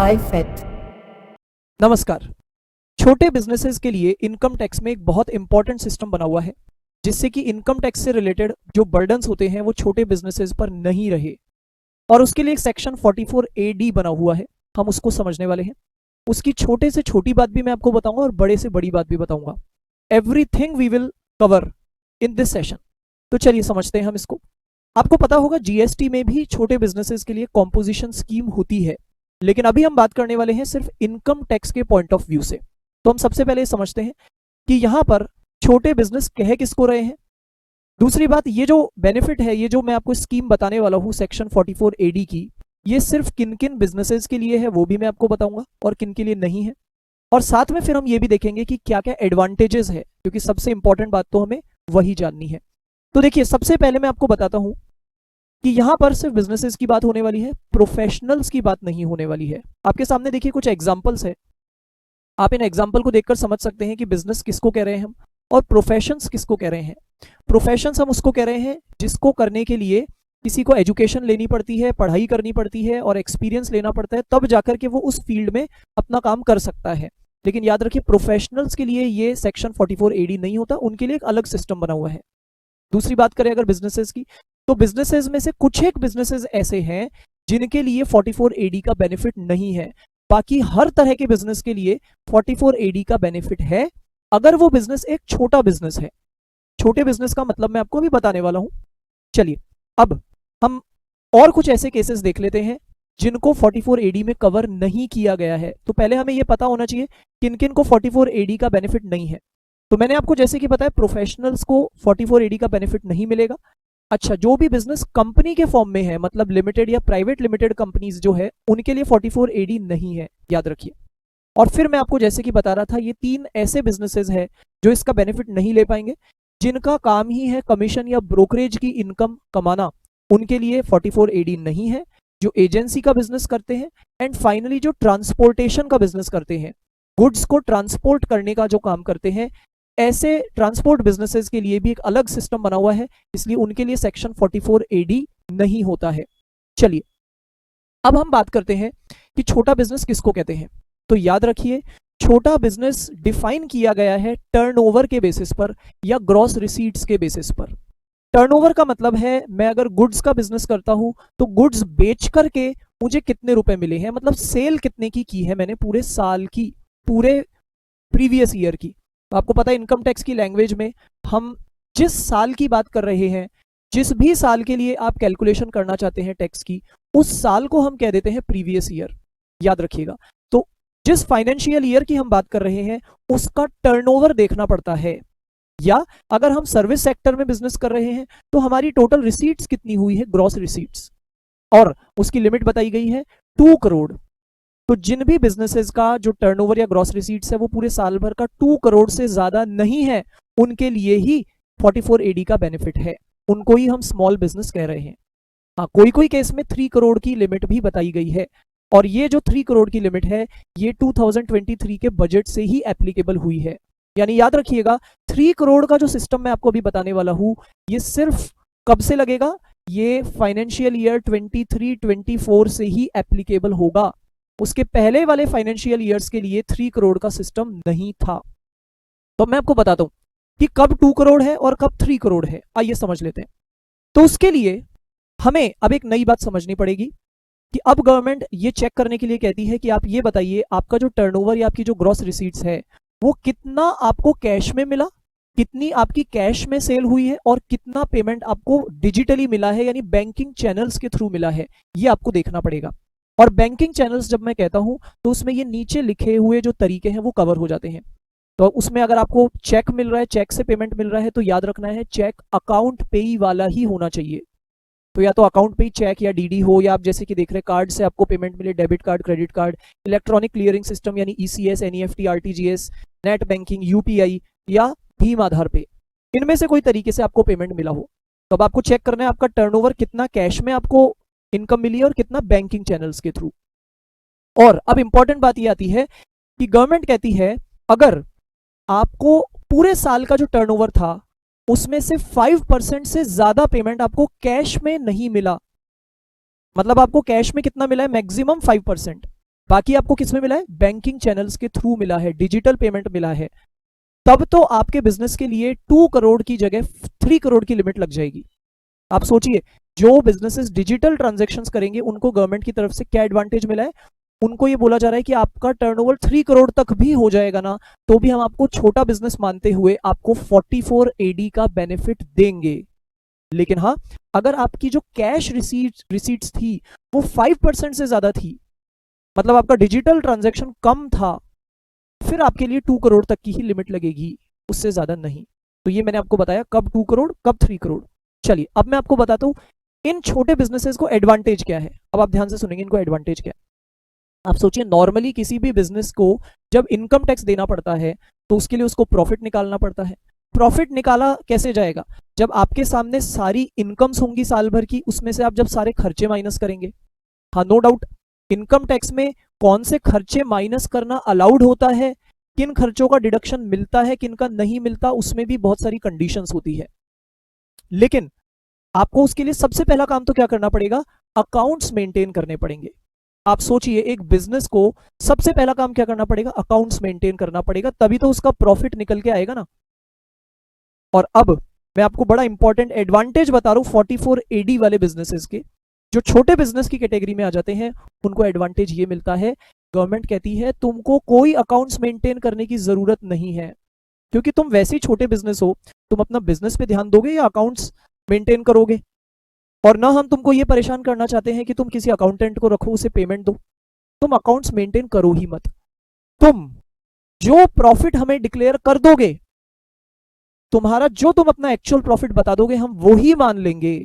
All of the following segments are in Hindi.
iFet। नमस्कार। छोटे बिजनेसेस के लिए इनकम टैक्स में एक बहुत इंपॉर्टेंट सिस्टम बना हुआ है जिससे कि इनकम टैक्स से रिलेटेड जो बर्डन्स होते हैं वो छोटे बिजनेसेस पर नहीं रहे, और उसके लिए एक सेक्शन 44AD बना हुआ है, हम उसको समझने वाले हैं। उसकी छोटे से छोटी बात भी मैं आपको बताऊंगा और बड़े से बड़ी बात भी बताऊंगा। Everything we will cover in this session. तो चलिए समझते हैं हम इसको। आपको पता होगा जीएसटी में भी छोटे बिजनेसेस के लिए कॉम्पोजिशन स्कीम होती है, लेकिन अभी हम बात करने वाले हैं सिर्फ इनकम टैक्स के पॉइंट ऑफ व्यू से। तो हम सबसे पहले समझते हैं कि यहां पर छोटे बिजनेस कह किसको रहे हैं। दूसरी बात, ये जो बेनिफिट है, ये जो मैं आपको स्कीम बताने वाला हूं सेक्शन 44AD की, ये सिर्फ किन किन बिजनेसेस के लिए है वो भी मैं आपको बताऊंगा और किन के लिए नहीं है। और साथ में फिर हम ये भी देखेंगे कि क्या क्या एडवांटेजेस है, क्योंकि सबसे इंपॉर्टेंट बात तो हमें वही जाननी है। तो देखिए, सबसे पहले मैं आपको बताता हूं कि यहां पर सिर्फ बिजनेसेस की बात होने वाली है, प्रोफेशनल्स की बात नहीं होने वाली है। आपके सामने देखिए कुछ एग्जांपल्स है, आप इन एग्जांपल को देखकर समझ सकते हैं कि बिजनेस किसको कह रहे हैं हम और प्रोफेशंस किसको कह रहे हैं। प्रोफेशंस हम उसको कह रहे हैं जिसको करने के लिए किसी को एजुकेशन लेनी पड़ती है, पढ़ाई करनी पड़ती है और एक्सपीरियंस लेना पड़ता है, तब जाकर के वो उस फील्ड में अपना काम कर सकता है। लेकिन याद रखिए, प्रोफेशनल्स के लिए ये सेक्शन 44AD नहीं होता, उनके लिए एक अलग सिस्टम बना हुआ है। दूसरी बात करें अगर बिजनेसेस की, तो बिजनेसेस में से कुछ एक बिजनेसेस ऐसे हैं जिनके लिए 44AD का बेनिफिट नहीं है। बाकी हर तरह के बिजनेस के लिए 44AD का बेनिफिट है, अगर वो बिजनेस एक छोटा बिजनेस है। छोटे बिजनेस का मतलब मैं आपको अभी बताने वाला हूं। चलिए, अब हम और कुछ ऐसे केसेस देख लेते हैं जिनको 44AD में कवर नहीं किया गया है। तो पहले हमें यह पता होना चाहिए किन किन को 44AD का बेनिफिट नहीं है। तो मैंने आपको जैसे कि बताया, प्रोफेशनल्स को 44AD का बेनिफिट नहीं मिलेगा। अच्छा, जो भी बिजनेस कंपनी के फॉर्म में है, मतलब लिमिटेड या प्राइवेट लिमिटेड कंपनीज जो है, उनके लिए 44AD नहीं है, याद रखिए। और फिर मैं आपको जैसे कि बता रहा था, ये 3 ऐसे बिजनेसेस हैं जो इसका बेनिफिट नहीं ले पाएंगे, जिनका काम ही है कमीशन या ब्रोकरेज की इनकम कमाना, उनके लिए 44AD नहीं है। जो एजेंसी का बिजनेस करते हैं, एंड फाइनली जो ट्रांसपोर्टेशन का बिजनेस करते हैं, गुड्स को ट्रांसपोर्ट करने का जो काम करते हैं, ऐसे ट्रांसपोर्ट बिजनेसेस के लिए भी एक अलग सिस्टम बना हुआ है, इसलिए उनके लिए सेक्शन 44AD नहीं होता है। चलिए, अब हम बात करते हैं कि छोटा बिजनेस किसको कहते हैं। तो याद रखिए, छोटा बिजनेस डिफाइन किया गया है टर्नओवर के बेसिस पर या ग्रॉस रिसीट्स के बेसिस पर। टर्नओवर का मतलब है, मैं अगर गुड्स का बिजनेस करता हूं तो गुड्स बेच करके मुझे कितने रुपए मिले हैं, मतलब सेल कितने की है मैंने पूरे साल की, पूरे प्रीवियस ईयर की। तो आपको पता है, इनकम टैक्स की लैंग्वेज में हम जिस साल की बात कर रहे हैं, जिस भी साल के लिए आप कैलकुलेशन करना चाहते हैं टैक्स की, उस साल को हम कह देते हैं प्रीवियस ईयर, याद रखिएगा। तो जिस फाइनेंशियल ईयर की हम बात कर रहे हैं उसका टर्नओवर देखना पड़ता है। या अगर हम सर्विस सेक्टर में बिजनेस कर रहे हैं तो हमारी टोटल रिसीट्स कितनी हुई है, ग्रॉस रिसीट्स, और उसकी लिमिट बताई गई है 2 करोड़। तो जिन भी बिजनेसेस का जो टर्नओवर या ग्रॉस रिसीट्स है वो पूरे साल भर का 2 करोड़ से ज्यादा नहीं है, उनके लिए ही 44AD का बेनिफिट है, उनको ही हम स्मॉल बिजनेस कह रहे हैं। हाँ, कोई कोई केस में 3 करोड़ की लिमिट भी बताई गई है, और ये जो 3 करोड़ की लिमिट है ये 2023 के बजट से ही एप्लीकेबल हुई है। यानी याद रखिएगा, 3 करोड़ का जो सिस्टम मैं आपको अभी बताने वाला हूं, ये सिर्फ कब से लगेगा, ये फाइनेंशियल ईयर 23-24 से ही एप्लीकेबल होगा। उसके पहले वाले फाइनेंशियल ईयर्स के लिए 3 करोड़ का सिस्टम नहीं था। तो मैं आपको बताता हूं कि कब 2 करोड़ है और कब 3 करोड़ है, आइए समझ लेते हैं। तो उसके लिए हमें अब एक नई बात समझनी पड़ेगी कि अब गवर्नमेंट ये चेक करने के लिए कहती है कि आप ये बताइए, आपका जो टर्नओवर या आपकी जो ग्रॉस रिसीट्स है वो कितना आपको कैश में मिला, कितनी आपकी कैश में सेल हुई है, और कितना पेमेंट आपको डिजिटली मिला है, यानी बैंकिंग चैनल्स के थ्रू मिला है, ये आपको देखना पड़ेगा। और बैंकिंग चैनल्स जब मैं कहता हूं तो उसमें ये नीचे लिखे हुए जो तरीके हैं वो कवर हो जाते हैं। तो उसमें अगर आपको चेक मिल रहा है, चेक से पेमेंट मिल रहा है, तो याद रखना है चेक अकाउंट पेई वाला ही होना चाहिए। तो या तो अकाउंट पे चेक या डीडी हो, या आप जैसे कि देख रहे हैं कार्ड से आपको पेमेंट मिले, debit card, credit card, electronic clearing system यानी ECS, NEFT, RTGS, net banking, UPI या भीम आधार पे, इनमें से कोई तरीके से आपको पेमेंट मिला हो। तो अब आपको चेक करना है आपका टर्नओवर कितना कैश में आपको इनकम मिली है और कितना बैंकिंग चैनल्स के थ्रू। और अब इंपॉर्टेंट बात ये आती है कि गवर्नमेंट कहती है, अगर आपको पूरे साल का जो टर्नओवर था उसमें से 5% से ज्यादा पेमेंट आपको कैश में नहीं मिला, मतलब आपको कैश में कितना मिला है, मैक्सिमम 5%, बाकी आपको किसमें मिला है? बैंकिंग चैनल्स के थ्रू मिला है, डिजिटल पेमेंट मिला है, तब तो आपके बिजनेस के लिए 2 करोड़ की जगह 3 करोड़ की लिमिट लग जाएगी। आप सोचिए, जो बिजनेसेस डिजिटल ट्रांजैक्शंस करेंगे उनको गवर्नमेंट की तरफ से क्या एडवांटेज मिला है? उनको ये बोला जा रहा है कि आपका टर्नओवर 3 करोड़ तक भी हो जाएगा ना, तो भी हम आपको छोटा बिजनेस मानते हुए आपको 44 एडी का बेनिफिट देंगे। लेकिन हाँ, अगर आपकी जो कैश रिसीट्स थी वो 5% से ज्यादा थी, मतलब आपका डिजिटल ट्रांजैक्शन कम था, फिर आपके लिए 2 करोड़ तक की ही लिमिट लगेगी, उससे ज्यादा नहीं। तो ये मैंने आपको बताया, कब 2 करोड़, कब 3 करोड़। चलिए अब मैं आपको बताता हूं इन छोटे बिजनेसेस को एडवांटेज क्या है। अब आप ध्यान से सुनेंगे इनको एडवांटेज क्या है। आप सोचिए, नॉर्मली किसी भी बिजनेस को जब इनकम टैक्स देना पड़ता है तो उसके लिए उसको प्रॉफिट निकालना पड़ता है। प्रॉफिट निकाला कैसे जाएगा? जब आपके सामने सारी इनकम्स होंगी साल भर की, उसमें से आप जब सारे खर्चे माइनस करेंगे। हाँ, नो डाउट इनकम टैक्स में कौन से खर्चे माइनस करना अलाउड होता है, किन खर्चों का डिडक्शन मिलता है, किन का नहीं मिलता, उसमें भी बहुत सारी कंडीशंस होती है। लेकिन आपको उसके लिए सबसे पहला काम तो क्या करना पड़ेगा? अकाउंट्स मेंटेन करने पड़ेंगे। आप सोचिए, एक बिजनेस को सबसे पहला काम क्या करना पड़ेगा? अकाउंट्स मेंटेन करना पड़ेगा, तभी तो उसका प्रॉफिट निकल के आएगा ना। और अब मैं आपको बड़ा इंपॉर्टेंट एडवांटेज बता रहा हूं 44 एडी वाले बिजनेसेस के। जो छोटे बिजनेस की कैटेगरी में आ जाते हैं उनको एडवांटेज ये मिलता है, गवर्नमेंट कहती है तुमको कोई अकाउंट्स मेंटेन करने की जरूरत नहीं है, क्योंकि तुम वैसे ही छोटे बिजनेस हो, तुम अपना बिजनेस पे ध्यान दोगे या अकाउंट्स मेंटेन करोगे? और ना हम तुमको ये परेशान करना चाहते हैं कि तुम किसी अकाउंटेंट को रखो, उसे पेमेंट दो। तुम अकाउंट्स मेंटेन करो ही मत। तुम जो प्रॉफिट हमें डिक्लेयर कर दोगे, तुम्हारा जो तुम अपना एक्चुअल प्रॉफिट बता दोगे, हम वो ही मान लेंगे।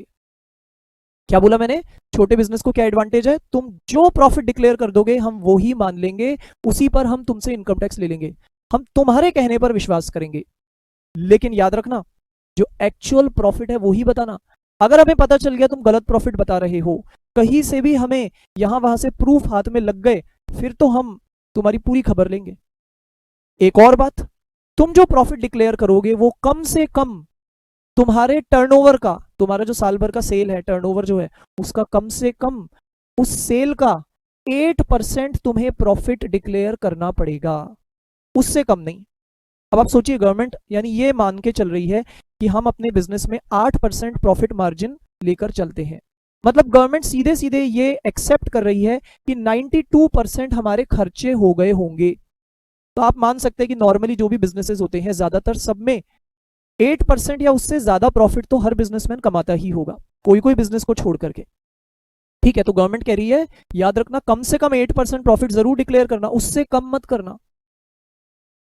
क्या बोला मैंने? छोटे बिजनेस को क्या एडवांटेज है? तुम जो प्रॉफिट डिक्लेयर कर दोगे हम वो ही मान लेंगे, उसी पर हम तुमसे इनकम टैक्स ले लेंगे, हम तुम्हारे कहने पर विश्वास करेंगे। लेकिन याद रखना, जो एक्चुअल प्रॉफिट है वो ही बताना। अगर हमें पता चल गया तुम गलत प्रॉफिट बता रहे हो, कहीं से भी हमें यहां वहां से प्रूफ हाथ में लग गए, फिर तो हम तुम्हारी पूरी खबर लेंगे। एक और बात, तुम जो प्रॉफिट डिक्लेयर करोगे वो कम से कम तुम्हारे टर्नओवर का, तुम्हारा जो साल भर का सेल है, टर्नओवर जो है उसका कम से कम उस सेल का 8% तुम्हें प्रॉफिट डिक्लेयर करना पड़ेगा, उससे कम नहीं। अब आप सोचिए, गवर्नमेंट यानी ये मान के चल रही है कि हम अपने बिजनेस में 8% प्रॉफिट मार्जिन लेकर चलते हैं। मतलब गवर्नमेंट सीधे सीधे ये एक्सेप्ट कर रही है कि 92% हमारे खर्चे हो गए होंगे। तो आप मान सकते हैं कि नॉर्मली जो भी बिजनेसेस होते हैं ज्यादातर सब में 8% या उससे ज्यादा प्रॉफिट तो हर बिजनेसमैन कमाता ही होगा, कोई कोई बिजनेस को छोड़ करके। ठीक है, तो गवर्नमेंट कह रही है याद रखना कम से कम 8% प्रॉफिट जरूर डिक्लेयर करना, उससे कम मत करना।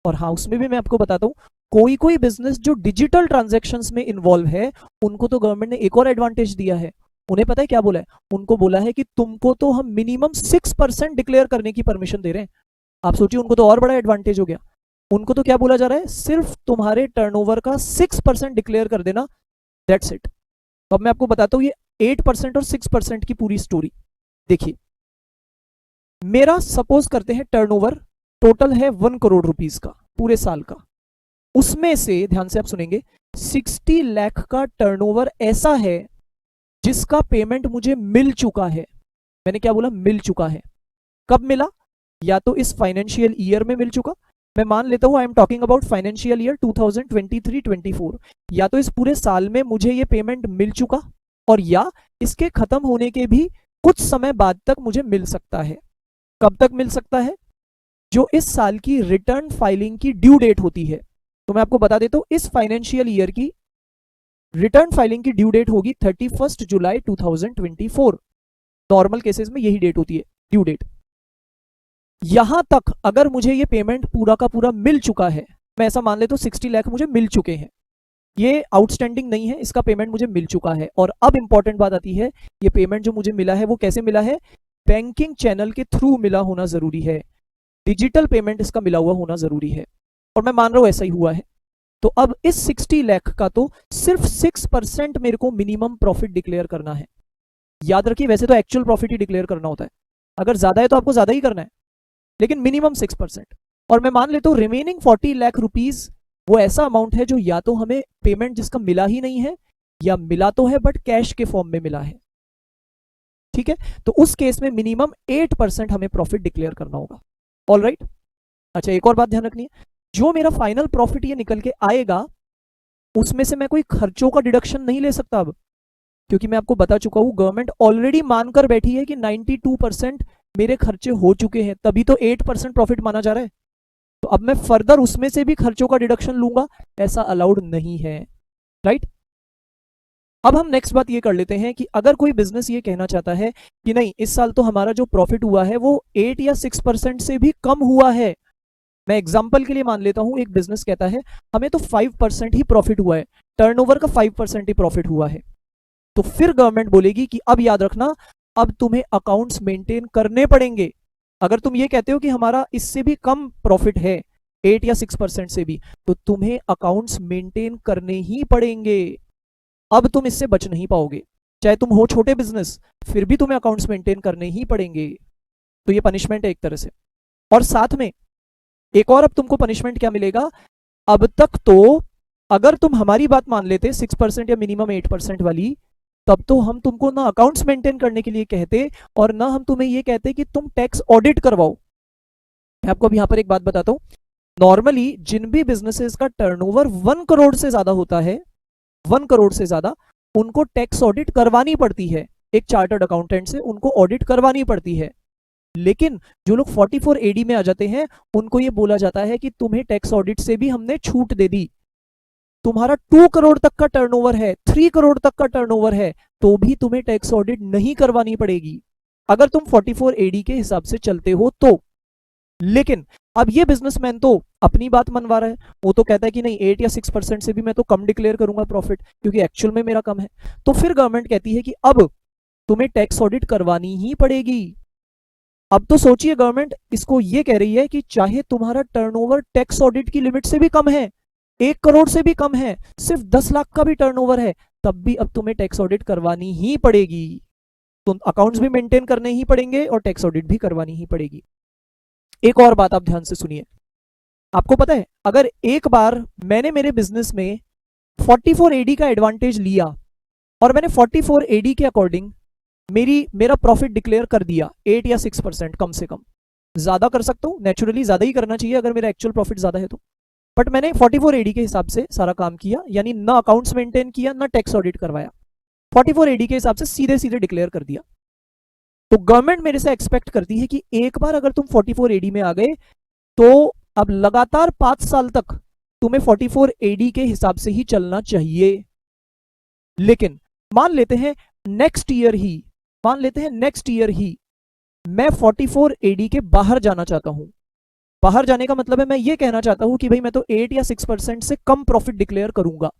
और हाँ, उसमें भी मैं आपको बताता हूं, कोई कोई बिजनेस जो डिजिटल ट्रांजैक्शंस में इन्वॉल्व है उनको तो गवर्नमेंट ने एक और एडवांटेज दिया है। उन्हें पता है क्या बोला है? उनको बोला है कि तुमको तो हम मिनिमम 6% डिक्लेयर करने की परमिशन दे रहे हैं। आप सोचिए, उनको तो और बड़ा एडवांटेज हो गया। उनको तो क्या बोला जा रहा है? सिर्फ तुम्हारे टर्नओवर का 6% डिक्लेयर कर देना, दैट्स इट। तो अब मैं आपको बताता हूं ये 8% और 6% की पूरी स्टोरी। देखिए, मेरा सपोज करते हैं टर्नओवर टोटल है 1 करोड़ रुपीस का पूरे साल का, उसमें से ध्यान से आप सुनेंगे 60 लाख का टर्नओवर ऐसा है जिसका पेमेंट मुझे मिल चुका है। मैंने क्या बोला? मिल चुका है। कब मिला? या तो इस फाइनेंशियल ईयर में मिल चुका, मैं मान लेता हूं I am talking about financial year 2023-24, या तो इस पूरे साल में मुझे ये पेमेंट मिल चुका, और या इसके खत्म होने के भी कुछ समय बाद तक मुझे मिल सकता है। कब तक मिल सकता है? जो इस साल की रिटर्न फाइलिंग की ड्यू डेट होती है। तो मैं आपको बता देता हूं, इस फाइनेंशियल ईयर की रिटर्न फाइलिंग की ड्यू डेट होगी 31 जुलाई 2024। नॉर्मल केसेस में यही डेट होती है, ड्यू डेट। यहां तक अगर मुझे ये पेमेंट पूरा का पूरा मिल चुका है, मैं ऐसा मान लेता हूं 60 लाख मुझे मिल चुके हैं, ये आउटस्टैंडिंग नहीं है, इसका पेमेंट मुझे मिल चुका है। और अब इंपॉर्टेंट बात आती है, ये पेमेंट जो मुझे मिला है वो कैसे मिला है? बैंकिंग चैनल के थ्रू मिला होना जरूरी है, डिजिटल पेमेंट इसका मिला हुआ होना जरूरी है, और मैं मान रहा हूं ऐसा ही हुआ है। तो अब इस 60 लाख का तो सिर्फ 6% मेरे को मिनिमम प्रॉफिट डिक्लेयर करना है। याद रखिए, वैसे तो एक्चुअल प्रॉफिट ही डिक्लेयर करना होता है, अगर ज्यादा है तो आपको ज्यादा ही करना है, लेकिन मिनिमम 6%। और मैं मान लेता हूं रिमेनिंग 40 लाख रुपीज वो ऐसा अमाउंट है जो या तो हमें पेमेंट जिसका मिला ही नहीं है, या मिला तो है बट कैश के फॉर्म में मिला है। ठीक है, तो उस केस में मिनिमम 8% हमें प्रॉफिट डिक्लेयर करना होगा। All right. अच्छा, एक और बात ध्यान रखनी है, जो मेरा फाइनल प्रॉफिट ये निकल के आएगा उसमें से मैं कोई खर्चों का डिडक्शन नहीं ले सकता अब, क्योंकि मैं आपको बता चुका हूं गवर्नमेंट ऑलरेडी मानकर बैठी है कि 92% मेरे खर्चे हो चुके हैं, तभी तो 8% प्रॉफिट माना जा रहा है। तो अब मैं फर्दर उसमें से भी खर्चों का डिडक्शन लूंगा, ऐसा अलाउड नहीं है। राइट। अब हम नेक्स्ट बात ये कर लेते हैं कि अगर कोई बिजनेस ये कहना चाहता है कि नहीं, इस साल तो हमारा जो प्रॉफिट हुआ है वो 8 या 6% से भी कम हुआ है। मैं एग्जांपल के लिए मान लेता हूं, एक बिजनेस कहता है हमें तो 5% ही प्रॉफिट हुआ है, टर्नओवर का 5% ही प्रॉफिट हुआ है। तो फिर गवर्नमेंट बोलेगी कि अब याद रखना, अब तुम्हें अकाउंट्स मेंटेन करने पड़ेंगे। अगर तुम ये कहते हो कि हमारा इससे भी कम प्रॉफिट है, 8 या 6% से भी, तो तुम्हें अकाउंट्स मेंटेन करने ही पड़ेंगे। अब तुम इससे बच नहीं पाओगे, चाहे तुम हो छोटे बिजनेस, फिर भी तुम्हें अकाउंट्स मेंटेन करने ही पड़ेंगे। तो ये पनिशमेंट है एक तरह से। और साथ में एक और अब तुमको पनिशमेंट क्या मिलेगा, अब तक तो अगर तुम हमारी बात मान लेते 6% या मिनिमम 8% वाली, तब तो हम तुमको ना अकाउंट्स मेंटेन करने के लिए कहते और ना हम तुम्हें ये कहते कि तुम टैक्स ऑडिट करवाओ। मैं आपको अब यहां पर एक बात बताता हूं, नॉर्मली जिन भी बिजनेसेस का टर्नओवर 1 करोड़ से ज्यादा होता है, 1 करोड़ से ज्यादा, उनको टैक्स ऑडिट करवानी पड़ती है, एक चार्टर्ड अकाउंटेंट से उनको ऑडिट करवानी पड़ती है। लेकिन जो लोग 44 AD में आ जाते हैं, उनको ये बोला जाता है कि तुम्हें टैक्स ऑडिट से भी हमने छूट दे दी। तुम्हारा 2 करोड़ तक का टर्नओवर है, 3 करोड़ तक का टर्नओवर है, तो भी तुम्हें टैक्स ऑडिट नहीं करवानी पड़ेगी, अगर तुम 44 AD के हिसाब से चलते हो तो। लेकिन अब ये बिजनेसमैन तो अपनी बात मनवा रहा है, वो तो कहता है कि नहीं 8 या 6% से भी मैं तो कम डिक्लेयर करूंगा प्रॉफिट, क्योंकि एक्चुअल में मेरा कम है। तो फिर गवर्नमेंट कहती है कि अब तुम्हें टैक्स ऑडिट करवानी ही पड़ेगी। अब तो सोचिए, गवर्नमेंट इसको ये कह रही है कि चाहे तुम्हारा टर्नओवर टैक्स ऑडिट की लिमिट से भी कम है, 1 करोड़ से भी कम है, सिर्फ 10 लाख का भी टर्नओवर है, तब भी अब तुम्हें टैक्स ऑडिट करवानी ही पड़ेगी। तो अकाउंट्स भी मेंटेन करने ही पड़ेंगे और टैक्स ऑडिट भी करवानी ही पड़ेगी। एक और बात आप ध्यान से सुनिए, आपको पता है अगर एक बार मैंने मेरे बिजनेस में 44 AD का एडवांटेज लिया और मैंने 44 AD के अकॉर्डिंग मेरा प्रॉफिट डिक्लेयर कर दिया 8 या 6%, कम से कम, ज्यादा कर सकता हूं, नेचुरली ज्यादा ही करना चाहिए अगर मेरा एक्चुअल प्रॉफिट ज्यादा है तो, बट मैंने 44 AD के हिसाब से सारा काम किया, यानी ना अकाउंट्स मेंटेन किया ना टैक्स ऑडिट करवाया, 44 AD के हिसाब से सीधे सीधे डिक्लेयर कर दिया। तो गवर्नमेंट मेरे से एक्सपेक्ट करती है कि एक बार अगर तुम 44 AD में आ गए तो अब लगातार 5 साल तक तुम्हें 44 AD के हिसाब से ही चलना चाहिए। लेकिन मान लेते हैं नेक्स्ट ईयर ही मैं 44 AD के बाहर जाना चाहता हूं। बाहर जाने का मतलब है मैं ये कहना चाहता हूं कि भाई मैं तो 8 या 6% से कम प्रॉफिट डिक्लेयर करूंगा।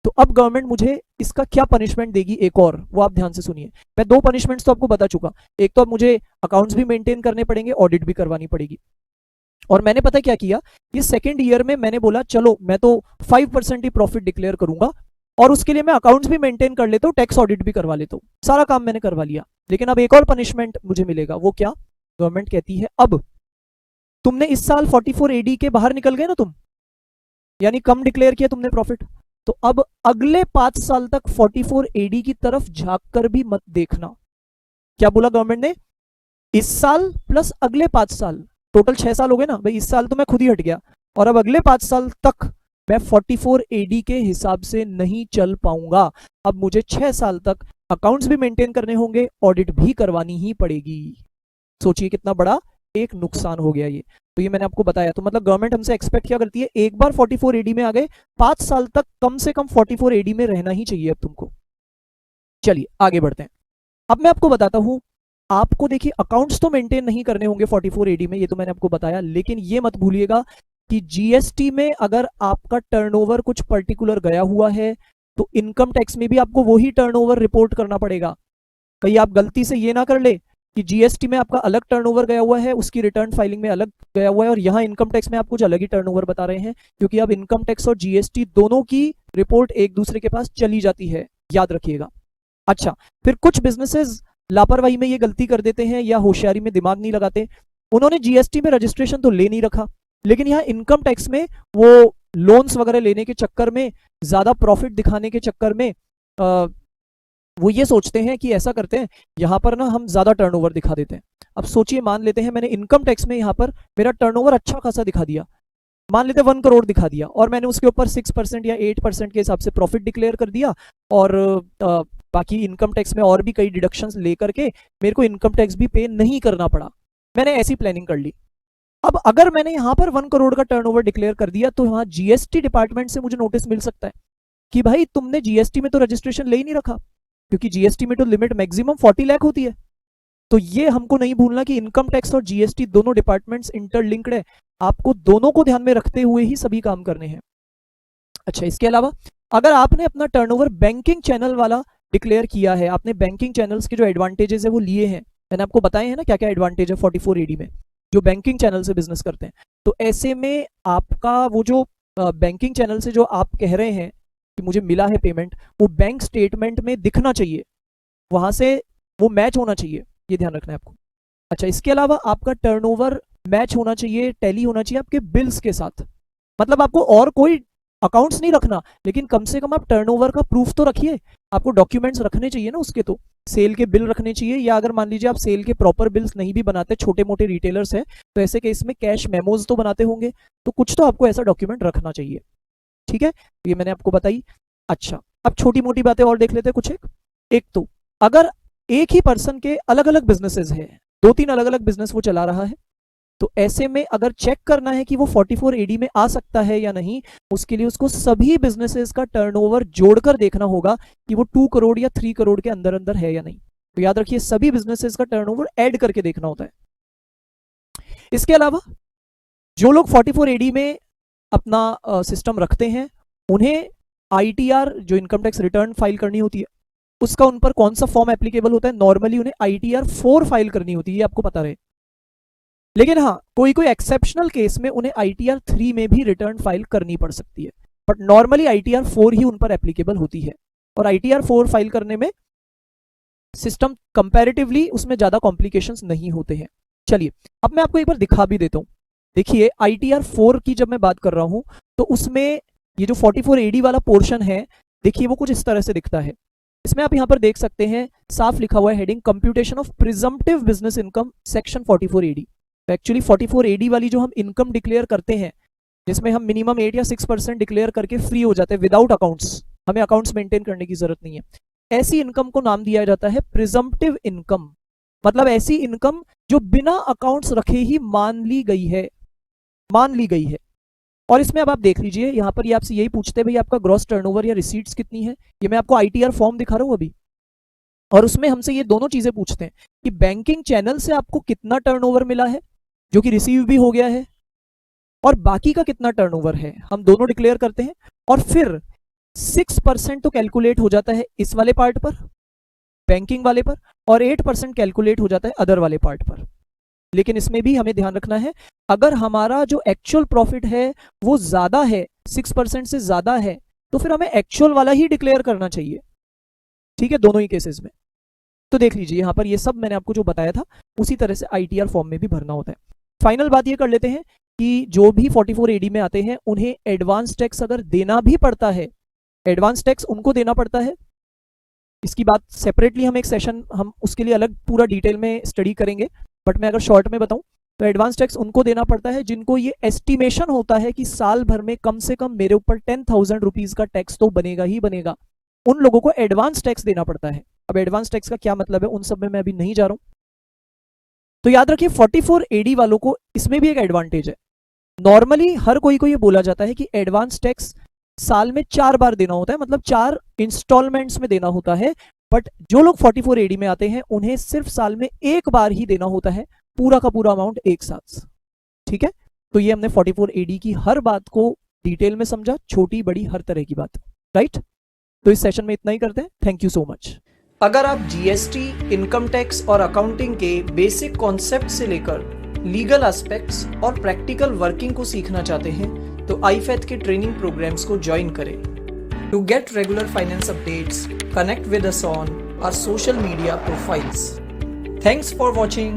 तो अब गवर्नमेंट मुझे इसका क्या पनिशमेंट देगी, एक और, वो आप ध्यान से सुनिए। मैं 2 पनिशमेंट्स तो आपको बता चुका, एक तो अब मुझे अकाउंट्स भी मेंटेन करने पड़ेंगे, ऑडिट भी करवानी पड़ेगी। और मैंने पता क्या किया, ये सेकेंड ईयर में मैंने बोला चलो मैं तो 5% ही प्रॉफिट डिक्लेयर करूंगा और उसके लिए मैं अकाउंट्स भी मेंटेन कर लेता हूँ, टैक्स ऑडिट भी करवा लेता हूँ, सारा काम मैंने करवा लिया। लेकिन अब एक और पनिशमेंट मुझे मिलेगा, वो क्या, गवर्नमेंट कहती है अब तुमने इस साल 44 AD के बाहर निकल गए ना तुम, यानी कम डिक्लेयर किया तुमने प्रॉफिट, तो अब अगले 5 साल तक 44 AD की तरफ झांक कर भी मत देखना। क्या बोला गवर्नमेंट ने, इस साल प्लस अगले 5 साल, टोटल 6 साल हो गए ना भाई, इस साल तो मैं खुद ही हट गया और अब अगले 5 साल तक मैं 44 AD के हिसाब से नहीं चल पाऊंगा। अब मुझे 6 साल तक अकाउंट्स भी मेंटेन करने होंगे, ऑडिट भी करवानी ही पड़ेगी। सोचिए कितना बड़ा एक नुकसान हो गया ये। तो ये मैंने आपको बताया, तो मतलब गवर्नमेंट हमसे एक्सपेक्ट क्या करती है, एक बार 44 AD में आ गए, 5 साल तक कम से कम 44 AD में रहना ही चाहिए अब तुमको। चलिए आगे बढ़ते हैं। अब मैं आपको बताता हूं, आपको देखिए अकाउंट्स तो मेंटेन नहीं करने होंगे 44 AD में, ये तो मैंने आपको बताया, लेकिन ये मत भूलिएगा कि जीएसटी में अगर आपका टर्नओवर कुछ पर्टिकुलर गया हुआ है तो इनकम टैक्स में भी आपको वही टर्नओवर रिपोर्ट करना पड़ेगा। कहीं आप गलती से ये ना कर ले कि जीएसटी में आपका अलग टर्नओवर गया हुआ है, उसकी रिटर्न फाइलिंग में अलग गया हुआ है और यहाँ इनकम टैक्स में आप कुछ अलग ही टर्नओवर बता रहे हैं, क्योंकि अब इनकम टैक्स और जीएसटी दोनों की रिपोर्ट एक दूसरे के पास चली जाती है, याद रखिएगा। अच्छा, फिर कुछ बिजनेसेस लापरवाही में ये गलती कर देते हैं या होशियारी में दिमाग नहीं लगाते, उन्होंने जीएसटी में रजिस्ट्रेशन तो ले नहीं रखा, लेकिन यहाँ इनकम टैक्स में वो लोन्स वगैरह लेने के चक्कर में, ज्यादा प्रॉफिट दिखाने के चक्कर में वो ये सोचते हैं कि ऐसा करते हैं, यहाँ पर ना हम ज्यादा टर्नओवर दिखा देते हैं। अब सोचिए, मान लेते हैं मैंने इनकम टैक्स में यहाँ पर मेरा टर्नओवर अच्छा खासा दिखा दिया, मान लेते 1 करोड़ दिखा दिया, और मैंने उसके ऊपर 6% या 8% के हिसाब से प्रॉफिट डिक्लेयर कर दिया, और बाकी इनकम टैक्स में और भी कई डिडक्शंस लेकर के मेरे को इनकम टैक्स भी पे नहीं करना पड़ा। मैंने ऐसी प्लानिंग कर ली। अब अगर मैंने यहाँ पर 1 करोड़ का टर्नओवर डिक्लेयर कर दिया, तो यहाँ जीएसटी डिपार्टमेंट से मुझे नोटिस मिल सकता है कि भाई तुमने जीएसटी में तो रजिस्ट्रेशन ले ही नहीं रखा, क्योंकि जीएसटी में तो लिमिट मैक्सिमम 40 लाख होती है। तो ये हमको नहीं भूलना कि इनकम टैक्स और जीएसटी दोनों डिपार्टमेंट्स इंटरलिंक्ड है, आपको दोनों को ध्यान में रखते हुए ही सभी काम करने हैं। अच्छा, इसके अलावा अगर आपने अपना टर्नओवर बैंकिंग चैनल वाला डिक्लेयर किया है, आपने बैंकिंग चैनल्स के जो एडवांटेजेस है वो लिए हैं, मैंने आपको बताए हैं ना क्या क्या एडवांटेज है 44AD में, जो बैंकिंग चैनल से बिजनेस करते हैं। तो ऐसे में आपका वो जो बैंकिंग चैनल से जो आप कह रहे हैं कि मुझे मिला है पेमेंट, वो बैंक स्टेटमेंट में दिखना चाहिए, वहां से वो मैच होना चाहिए, ये ध्यान रखना है आपको। अच्छा, इसके अलावा आपका टर्नओवर मैच होना चाहिए, टैली होना चाहिए आपके बिल्स के साथ। मतलब आपको और कोई अकाउंट्स नहीं रखना, लेकिन कम से कम आप टर्नओवर का प्रूफ तो रखिए, आपको डॉक्यूमेंट्स रखने चाहिए ना उसके। तो सेल के बिल रखने चाहिए, या अगर मान लीजिए आप सेल के प्रॉपर बिल्स नहीं भी बनाते, छोटे मोटे रिटेलर्स हैं, तो ऐसे केस में कैश मेमोज तो बनाते होंगे, तो कुछ तो आपको ऐसा डॉक्यूमेंट रखना चाहिए। ठीक है, ये मैंने आपको बताई। अच्छा, अब छोटी मोटी बातें और देख लेते हैं कुछ। एक तो अगर एक ही पर्सन के अलग अलग बिजनेसेस हैं, 2-3 अलग अलग बिजनेस वो चला रहा है, तो ऐसे में अगर चेक करना है कि वो 44AD में आ सकता है या नहीं, उसके लिए उसको सभी बिजनेसेस का टर्नओवर जोड़कर देखना होगा कि वो 2 करोड़ या 3 करोड़ के अंदर अंदर है या नहीं। तो याद रखिए, सभी बिजनेसेस का टर्नओवर ऐड करके देखना होता है। इसके अलावा जो लोग 44AD में अपना सिस्टम रखते हैं, उन्हें ITR जो इनकम टैक्स रिटर्न फाइल करनी होती है, उसका उन पर कौन सा फॉर्म एप्लीकेबल होता है? नॉर्मली उन्हें ITR 4 फाइल करनी होती है, ये आपको पता रहे। लेकिन हाँ, कोई कोई एक्सेप्शनल केस में उन्हें ITR 3 में भी रिटर्न फाइल करनी पड़ सकती है, बट नॉर्मली ITR 4 ही उन पर एप्लीकेबल होती है। और ITR 4 फाइल करने में सिस्टम कंपैरेटिवली उसमें ज्यादा कॉम्प्लिकेशंस नहीं होते हैं। चलिए, अब मैं आपको एक बार दिखा भी देता हूं। देखिए, ITR 4 की जब मैं बात कर रहा हूं, तो उसमें ये जो 44AD वाला पोर्शन है, देखिए वो कुछ इस तरह से दिखता है। इसमें आप यहां पर देख सकते हैं, साफ लिखा हुआ है heading, computation of presumptive business income section 44AD। तो एक्चुअली 44AD वाली जो हम इनकम डिक्लेयर करते हैं, जिसमें हम मिनिमम 8 या 6% डिक्लेयर करके फ्री हो जाते हैं विदाउट अकाउंट्स, हमें अकाउंट्स मेंटेन करने की जरूरत नहीं है, ऐसी इनकम को नाम दिया जाता है प्रिजम्पटिव इनकम। मतलब ऐसी इनकम जो बिना अकाउंट्स रखे ही मान ली गई है। और इसमें अब आप देख लीजिए, यहां पर ये आपसे यही पूछते हैं भाई आपका ग्रॉस टर्नओवर या रिसीट्स कितनी है। ये मैं आपको ITR फॉर्म दिखा रहा हूं अभी, और उसमें हमसे ये दोनों चीजें पूछते हैं कि बैंकिंग चैनल से आपको कितना टर्नओवर मिला है, जो कि रिसीव भी हो गया है, और बाकी का कितना टर्नओवर है, हम दोनों डिक्लेयर करते हैं। और फिर 6% तो कैलकुलेट हो जाता है इस वाले पार्ट पर, बैंकिंग वाले पर, और 8% कैलकुलेट हो जाता है अदर वाले पार्ट पर। लेकिन इसमें भी हमें ध्यान रखना है, अगर हमारा जो एक्चुअल प्रॉफिट है वो ज्यादा है, 6% से ज्यादा है, तो फिर हमें एक्चुअल वाला ही डिक्लेयर करना चाहिए। ठीक है, दोनों ही केसेस में। तो देख लीजिए, यहां पर ये सब मैंने आपको जो बताया था उसी तरह से ITR फॉर्म में भी भरना होता है। फाइनल बात ये कर लेते हैं कि जो भी 44AD में आते हैं, उन्हें एडवांस टैक्स अगर देना भी पड़ता है, एडवांस टैक्स उनको देना पड़ता है। इसकी बात सेपरेटली हम एक सेशन हम उसके लिए अलग पूरा डिटेल में स्टडी करेंगे, बट मैं अगर शॉर्ट में बताऊं तो एडवांस टैक्स उनको देना पड़ता है जिनको ये एस्टिमेशन होता है कि साल भर में कम से कम मेरे ऊपर 10,000 रुपीज का टैक्स तो बनेगा ही बनेगा। उन लोगों को एडवांस टैक्स देना पड़ता है। अब एडवांस टैक्स का क्या मतलब है, उन सब में मैं अभी नहीं जा रहा हूं। तो याद रखिए, 44AD वालों को इसमें भी एक एडवांटेज है। नॉर्मली हर कोई को ये बोला जाता है कि एडवांस टैक्स साल में 4 बार देना होता है, मतलब 4 इंस्टॉलमेंट्स में देना होता है। बट जो लोग 44AD में आते हैं, उन्हें सिर्फ साल में 1 बार ही देना होता है, पूरा का पूरा अमाउंट एक साथ। ठीक है, तो ये हमने 44AD की हर बात को डिटेल में समझा, छोटी बड़ी हर तरह की बात। राइट, तो इस सेशन में इतना ही करते हैं। Thank you so much. अगर आप GST, इनकम टैक्स और अकाउंटिंग के बेसिक कॉन्सेप्ट से लेकर लीगल एस्पेक्ट्स और प्रैक्टिकल वर्किंग को सीखना चाहते हैं, तो iFaith के ट्रेनिंग प्रोग्राम्स को ज्वाइन करें। To get regular finance updates, connect with us on our social media profiles. Thanks for watching.